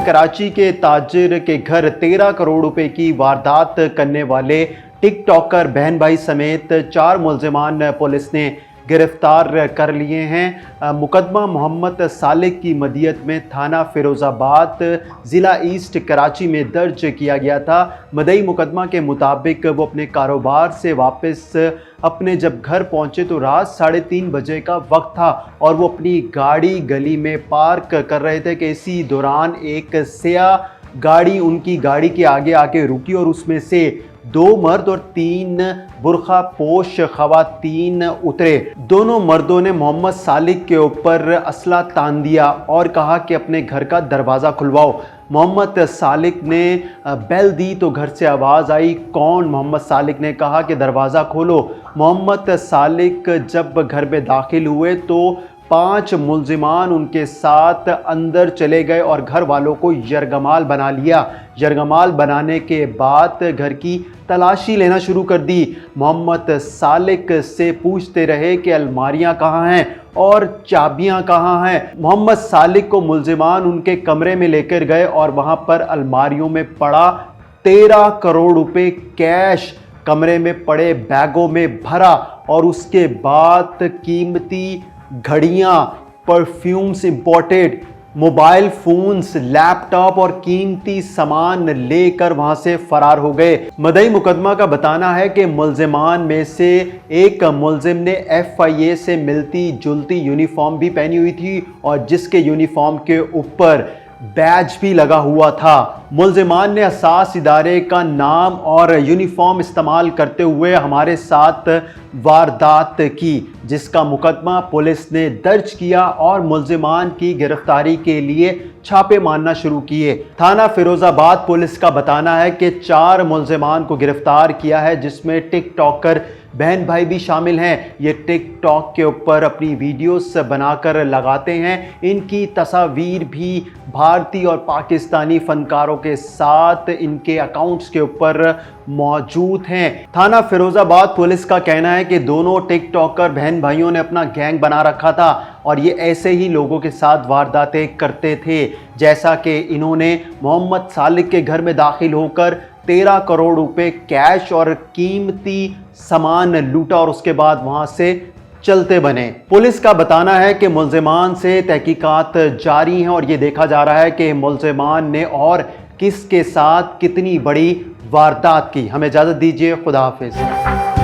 कराची के ताजिर के घर 13 करोड़ रुपए की वारदात करने वाले टिकटॉकर बहन भाई समेत 4 मुल्जिमान पुलिस ने गिरफ्तार कर लिए हैं। मुकदमा मोहम्मद सालिक की मदियत में थाना फिरोज़ाबाद ज़िला ईस्ट कराची में दर्ज किया गया था। मदई मुकदमा के मुताबिक वो अपने कारोबार से वापस अपने जब घर पहुंचे तो रात 3:30 बजे का वक्त था और वो अपनी गाड़ी गली में पार्क कर रहे थे कि इसी दौरान एक सिया गाड़ी उनकी गाड़ी के आगे आके रुकी और उसमें से 2 मर्द और 3 बुरखा पोश खवातीन उतरे। दोनों मर्दों ने मोहम्मद सालिक के ऊपर असला तान दिया और कहा कि अपने घर का दरवाज़ा खुलवाओ। मोहम्मद सालिक ने बेल दी तो घर से आवाज़ आई, कौन? मोहम्मद सालिक ने कहा कि दरवाज़ा खोलो। मोहम्मद सालिक जब घर में दाखिल हुए तो 5 मुल्जिमान उनके साथ अंदर चले गए और घर वालों को यरगमाल बना लिया। यरगमाल बनाने के बाद घर की तलाशी लेना शुरू कर दी। मोहम्मद सालिक से पूछते रहे कि अलमारियां कहाँ हैं और चाबियां कहाँ हैं। मोहम्मद सालिक को मुल्जिमान उनके कमरे में लेकर गए और वहां पर अलमारियों में पड़ा 13 करोड़ रुपए कैश कमरे में पड़े बैगों में भरा और उसके बाद कीमती घड़ियां, perfumes imported, mobile phones, laptop और कीमती सामान लेकर वहां से फरार हो गए। मदई मुकदमा का बताना है कि मुल्जिमान में से एक मुल्जिम ने FIA से मिलती जुलती यूनिफॉर्म भी पहनी हुई थी और जिसके यूनिफॉर्म के ऊपर बैज भी लगा हुआ था। मुल्जिमान ने असास इदारे का नाम और यूनिफॉर्म इस्तेमाल करते हुए हमारे साथ वारदात की, जिसका मुकदमा पुलिस ने दर्ज किया और मुल्जिमान की गिरफ्तारी के लिए छापे मारना शुरू किए। थाना फिरोज़ाबाद पुलिस का बताना है कि 4 मुल्जिमान को गिरफ्तार किया है, जिसमें टिकटॉकर बहन भाई भी शामिल हैं। ये टिकटॉक के ऊपर अपनी वीडियोस बनाकर लगाते हैं। इनकी तस्वीर भी भारतीय और पाकिस्तानी फनकारों के साथ इनके अकाउंट्स के ऊपर मौजूद हैं। थाना फिरोज़ाबाद पुलिस का कहना है कि दोनों टिकटॉकर बहन भाइयों ने अपना गैंग बना रखा था और ये ऐसे ही लोगों के साथ वारदातें करते थे, जैसा कि इन्होंने मोहम्मद सालिक के घर में दाखिल होकर 13 करोड़ रुपए कैश और कीमती सामान लूटा और उसके बाद वहां से चलते बने। पुलिस का बताना है कि मुल्जिमान से तहकीकात जारी हैं और ये देखा जा रहा है कि मुल्जिमान ने और किसके साथ कितनी बड़ी वारदात की। हमें इजाज़त दीजिए, खुदा हाफिज़।